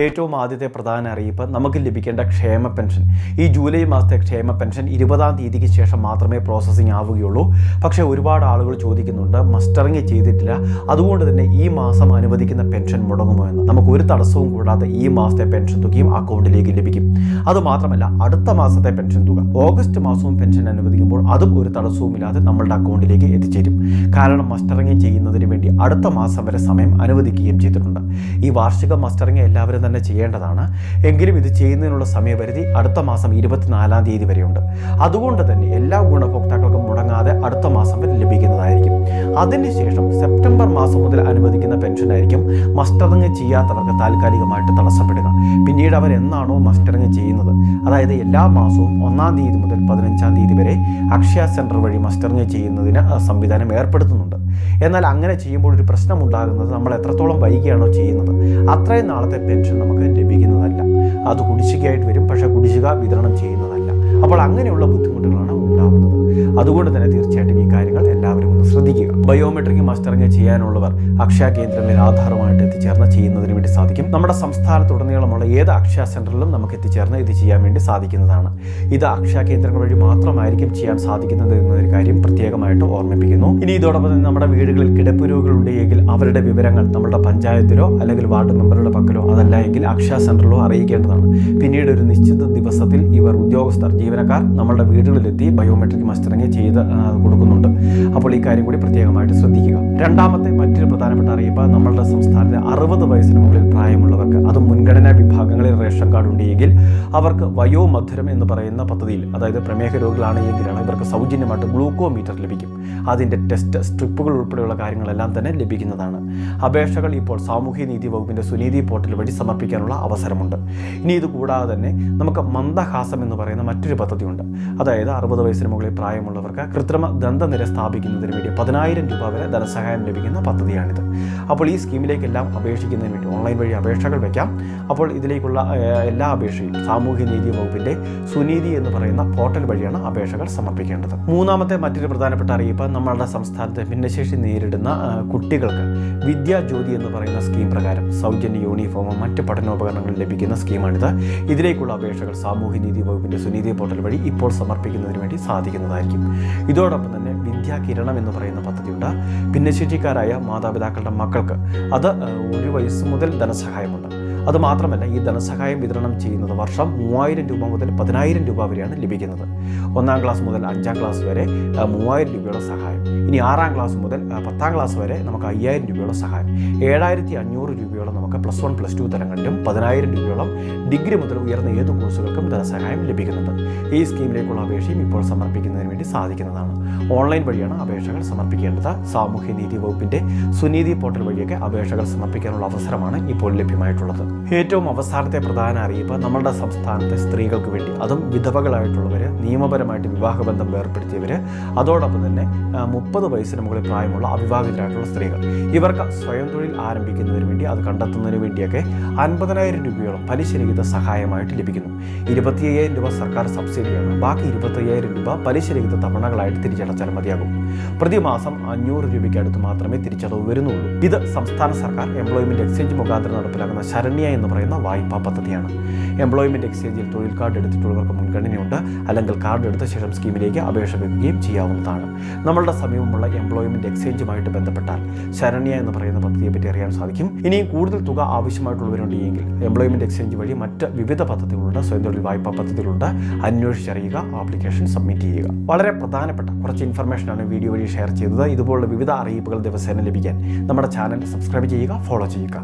ഏറ്റവും ആദ്യത്തെ പ്രധാന അറിയിപ്പ് നമുക്ക് ലഭിക്കേണ്ട ക്ഷേമ പെൻഷൻ. ഈ ജൂലൈ മാസത്തെ ക്ഷേമ പെൻഷൻ 20-ാം തീയതിക്ക് ശേഷം മാത്രമേ പ്രോസസ്സിംഗ് ആവുകയുള്ളൂ. പക്ഷേ ഒരുപാട് ആളുകൾ ചോദിക്കുന്നുണ്ട്, മസ്റ്ററിങ് ചെയ്തിട്ടില്ല, അതുകൊണ്ട് തന്നെ ഈ മാസം അനുവദിക്കുന്ന പെൻഷൻ മുടങ്ങുമോ എന്ന്. നമുക്ക് ഒരു തടസ്സവും കൂടാതെ ഈ മാസത്തെ പെൻഷൻ തുകയും അക്കൗണ്ടിലേക്ക് ലഭിക്കും. അതുമാത്രമല്ല, അടുത്ത മാസത്തെ പെൻഷൻ തുക ഓഗസ്റ്റ് മാസവും പെൻഷൻ അനുവദിക്കുമ്പോൾ അതും ഒരു തടസ്സവുമില്ലാതെ നമ്മളുടെ അക്കൗണ്ടിലേക്ക് എത്തിച്ചേരും. കാരണം മസ്റ്ററിംഗ് ചെയ്യുന്നതിന് വേണ്ടി അടുത്ത മാസം വരെ സമയം അനുവദിക്കുകയും ചെയ്തിട്ടുണ്ട്. ഈ വാർഷിക മസ്റ്ററിംഗ് എല്ലാവരും തന്നെ ചെയ്യേണ്ടതാണ്. എങ്കിലും ഇത് ചെയ്യുന്നതിനുള്ള സമയപരിധി അടുത്ത മാസം 24-ാം തീയതി വരെയുണ്ട്. അതുകൊണ്ട് തന്നെ എല്ലാ ഗുണഭോക്താക്കൾക്കും മുടങ്ങാതെ അടുത്ത മാസം വരെ ലഭിക്കുന്നതായിരിക്കും. അതിനുശേഷം സെപ്റ്റംബർ മാസം മുതൽ അനുവദിക്കുന്ന പെൻഷനായിരിക്കും മസ്റ്ററിംഗ് ചെയ്യാത്തവർക്ക് താൽക്കാലികമായിട്ട് തടസ്സപ്പെടുക. പിന്നീട് അവർ എന്നാണോ മസ്റ്ററിംഗ് ചെയ്യുന്നത്, അതായത് എല്ലാ മാസവും 1-ാം തീയതി മുതൽ 15-ാം തീയതി വരെ അക്ഷയ സെൻറ്റർ വഴി മസ്റ്ററിംഗ് ചെയ്യുന്നതിന് സംവിധാനം ഏർപ്പെടുത്തുന്നുണ്ട്. എന്നാൽ അങ്ങനെ ചെയ്യുമ്പോൾ ഒരു പ്രശ്നമുണ്ടാകുന്നത്, നമ്മൾ എത്രത്തോളം വൈകിയാണോ ചെയ്യുന്നത് അത്രയും നാളത്തെ പെൻഷൻ നമുക്ക് ലഭിക്കുന്നതല്ല. അത് കുടിശ്ശികയായിട്ട് വരും, പക്ഷേ കുടിശ്ശിക വിതരണം ചെയ്യുന്നതല്ല. അപ്പോൾ അങ്ങനെയുള്ള ബുദ്ധിമുട്ടുകളാണ് ഉണ്ടാകുന്നത്. അതുകൊണ്ട് തന്നെ തീർച്ചയായിട്ടും ഈ കാര്യങ്ങൾ എല്ലാവരും ഒന്ന് ശ്രദ്ധിക്കുക. ബയോമെട്രിക് മസ്റ്ററിംഗ് ചെയ്യാനുള്ളവർ അക്ഷയ കേന്ദ്രങ്ങളിൽ ആധാറുമായിട്ട് എത്തിച്ചേർന്ന് ചെയ്യുന്നതിന് വേണ്ടി സാധിക്കും. നമ്മുടെ സംസ്ഥാനത്തുടനീളമുള്ള ഏത് അക്ഷയ സെൻറ്ററിലും നമുക്ക് എത്തിച്ചേർന്ന് ഇത് ചെയ്യാൻ വേണ്ടി സാധിക്കുന്നതാണ്. ഇത് അക്ഷയ കേന്ദ്രങ്ങൾ വഴി മാത്രമായിരിക്കും ചെയ്യാൻ സാധിക്കുന്നത് എന്നൊരു കാര്യം പ്രത്യേകമായിട്ട് ഓർമ്മിപ്പിക്കുന്നു. ഇനി ഇതോടൊപ്പം തന്നെ നമ്മുടെ വീടുകളിൽ കിടപ്പ് രോഗികളുണ്ടെങ്കിൽ അവരുടെ വിവരങ്ങൾ നമ്മുടെ പഞ്ചായത്തിലോ അല്ലെങ്കിൽ വാർഡ് മെമ്പറുടെ പക്കലോ അതല്ല എങ്കിൽ അക്ഷയ സെൻറ്ററിലോ അറിയിക്കേണ്ടതാണ്. പിന്നീട് ഒരു നിശ്ചിത ദിവസത്തിൽ ഇവർ ഉദ്യോഗസ്ഥർ ജീവനക്കാർ നമ്മുടെ വീടുകളിലെത്തി ബയോമെട്രിക് മസ്റ്ററിംഗ് ചെയ്ത് കൊടുക്കുന്നുണ്ട്. അപ്പോൾ ഈ കാര്യം കൂടി പ്രത്യേകമായിട്ട് ശ്രദ്ധിക്കുക. രണ്ടാമത്തെ മറ്റൊരു പ്രധാനപ്പെട്ട അറിയിപ്പ്, നമ്മളുടെ സംസ്ഥാനത്തെ 60 വയസ്സിന് മുകളിൽ പ്രായമുള്ളവർക്ക്, അത് മുൻഗണനാ വിഭാഗങ്ങളിൽ റേഷൻ കാർഡ് ഉണ്ടെങ്കിൽ അവർക്ക് വയോമധുരം എന്ന് പറയുന്ന പദ്ധതിയിൽ, അതായത് പ്രമേഹ രോഗികളാണെങ്കിലാണ് ഇവർക്ക് സൗജന്യമായിട്ട് ഗ്ലൂക്കോമീറ്റർ ലഭിക്കും. അതിൻ്റെ ടെസ്റ്റ് സ്ട്രിപ്പുകൾ ഉൾപ്പെടെയുള്ള കാര്യങ്ങളെല്ലാം തന്നെ ലഭിക്കുന്നതാണ്. അപേക്ഷകൾ ഇപ്പോൾ സാമൂഹ്യനീതി വകുപ്പിൻ്റെ സുനീതി പോർട്ടൽ വഴി സമർപ്പിക്കാനുള്ള അവസരമുണ്ട്. ഇനി ഇത് കൂടാതെ തന്നെ നമുക്ക് മന്ദഹാസം എന്ന് പറയുന്ന മറ്റൊരു പദ്ധതിയുണ്ട്. അതായത് 60 വയസ്സിന് മുകളിൽ പ്രായമുള്ളവർക്ക് കൃത്രിമ ദന്തനിര സ്ഥാപിക്കുന്നതിന് വേണ്ടി 10,000 രൂപ വരെ ധനസഹായം ലഭിക്കുന്ന പദ്ധതിയാണിത്. അപ്പോൾ ഈ സ്കീമിലേക്കെല്ലാം അപേക്ഷിക്കുന്നതിന് വേണ്ടി ഓൺലൈൻ വഴി അപേക്ഷകൾ വയ്ക്കാം. അപ്പോൾ ഇതിലേക്കുള്ള എല്ലാ അപേക്ഷയും സാമൂഹ്യനീതി വകുപ്പിൻ്റെ സുനീതി എന്ന് പറയുന്ന പോർട്ടൽ വഴിയാണ് അപേക്ഷകൾ സമർപ്പിക്കേണ്ടത്. മൂന്നാമത്തെ മറ്റൊരു പ്രധാനപ്പെട്ട അറിയിപ്പ്, നമ്മളുടെ സംസ്ഥാനത്ത് ഭിന്നശേഷി നേരിടുന്ന കുട്ടികൾക്ക് വിദ്യാജ്യോതി എന്ന് പറയുന്ന സ്കീം പ്രകാരം സൗജന്യ യൂണിഫോമും മറ്റ് പഠനോപകരണങ്ങളും ലഭിക്കുന്ന സ്കീമാണിത്. ഇതിലേക്കുള്ള അപേക്ഷകൾ സാമൂഹ്യനീതി വകുപ്പിൻ്റെ സുനീതി പോർട്ടൽ വഴി ഇപ്പോൾ സമർപ്പിക്കുന്നതിന് വേണ്ടി സാധിക്കുന്നതായിരിക്കും. ഇതോടൊപ്പം തന്നെ വിദ്യാകിരണം എന്ന് പറയുന്ന പദ്ധതിയുണ്ട്. ഭിന്നശേഷിക്കാരായ മാതാപിതാക്കളുടെ മക്കൾക്ക് അത് 1 വയസ്സ് മുതൽ ധനസഹായമുണ്ട്. അതുമാത്രമല്ല, ഈ ധനസഹായം വിതരണം ചെയ്യുന്നത് വർഷം 3,000 രൂപ മുതൽ 10,000 രൂപ വരെയാണ് ലഭിക്കുന്നത്. 1-ാം ക്ലാസ് മുതൽ 5-ാം ക്ലാസ് വരെ 3,000 രൂപയുടെ സഹായം. ഇനി 6-ാം ക്ലാസ് മുതൽ 10-ാം ക്ലാസ് വരെ നമുക്ക് 5,000 രൂപയുടെ സഹായം. 7,500 രൂപയോളം നമുക്ക് +1 +2 തലങ്ങളിലും 10,000 രൂപയോളം ഡിഗ്രി മുതൽ ഉയർന്ന ഏത് കോഴ്സുകൾക്കും ധനസഹായം ലഭിക്കുന്നുണ്ട്. ഈ സ്കീമിലേക്കുള്ള അപേക്ഷയും ഇപ്പോൾ സമർപ്പിക്കുന്നതിന് വേണ്ടി സാധിക്കുന്നതാണ്. ഓൺലൈൻ വഴിയാണ് അപേക്ഷകൾ സമർപ്പിക്കേണ്ടത്. സാമൂഹ്യനീതി വകുപ്പിൻ്റെ സുനീതി പോർട്ടൽ വഴിയൊക്കെ അപേക്ഷകൾ സമർപ്പിക്കാനുള്ള അവസരമാണ് ഇപ്പോൾ ലഭ്യമായിട്ടുള്ളത്. ഏറ്റവും അവസാനത്തെ പ്രധാന അറിയിപ്പ്, നമ്മളുടെ സംസ്ഥാനത്തെ സ്ത്രീകൾക്ക് വേണ്ടി, അതും വിധവകളായിട്ടുള്ളവർ, നിയമപരമായിട്ട് വിവാഹബന്ധം വേർപ്പെടുത്തിയവർ, അതോടൊപ്പം തന്നെ 30 വയസ്സിന് മുകളിൽ പ്രായമുള്ള അവിവാഹിതരായിട്ടുള്ള സ്ത്രീകൾ, ഇവർക്ക് സ്വയം തൊഴിൽ ആരംഭിക്കുന്നതിന് വേണ്ടി, അത് കണ്ടെത്തുന്നതിന് വേണ്ടിയൊക്കെ 50,000 രൂപയോളം പലിശരഹിത സഹായമായിട്ട് ലഭിക്കുന്നു. 25,000 രൂപ സർക്കാർ സബ്സിഡിയാണ്. ബാക്കി 25,000 രൂപ പലിശരഹിത തവണകളായിട്ട് തിരിച്ചടച്ചാൽ മതിയാകും. പ്രതിമാസം 500 രൂപയ്ക്ക് അടുത്ത് മാത്രമേ തിരിച്ചടവ് വരുന്നുള്ളൂ. ഇത് സംസ്ഥാന സർക്കാർ എംപ്ലോയ്മെന്റ് എക്സ്ചേഞ്ച് മുഖാന്തരം നടപ്പിലാക്കുന്ന ശരണ്യ എന്ന് പറയുന്ന വായ്പാ പദ്ധതിയാണ്. എംപ്ലോയ്മെന്റ് എക്സ്ചേഞ്ചിൽ തൊഴിൽ കാർഡ് എടുത്തിട്ടുള്ളവർക്ക് മുൻഗണനയുണ്ട്. അല്ലെങ്കിൽ കാർഡ് എടുത്ത ശേഷം സ്കീമിലേക്ക് അപേക്ഷ വയ്ക്കുകയും ചെയ്യാവുന്നതാണ്. നമ്മളുടെ സമീപമുള്ള എംപ്ലോയ്മെന്റ് എക്സ്ചേഞ്ചുമായിട്ട് ബന്ധപ്പെട്ടാൽ ശരണ്യ എന്ന് പറയുന്ന പദ്ധതിയെ പറ്റി അറിയാൻ സാധിക്കും. ഇനിയും കൂടുതൽ തുക ആവശ്യമായിട്ടുള്ളവരുണ്ടെങ്കിൽ എംപ്ലോയ്മെന്റ് എക്സ്ചേഞ്ച് വഴി മറ്റ് വിവിധ പദ്ധതികളുണ്ട്, സ്വയം തൊഴിൽ വായ്പാ പദ്ധതികളുണ്ട്. അന്വേഷിച്ചറിയുക, ആപ്ലിക്കേഷൻ സബ്മിറ്റ് ചെയ്യുക. വളരെ പ്രധാനപ്പെട്ട കുറച്ച് ഇൻഫർമേഷനാണ് വീഡിയോ വഴി ഷെയർ ചെയ്തത്. ഇതുപോലുള്ള വിവിധ അറിയിപ്പുകൾ ദിവസേന ലഭിക്കാൻ നമ്മുടെ ചാനൽ സബ്സ്ക്രൈബ് ചെയ്യുക, ഫോളോ ചെയ്യുക.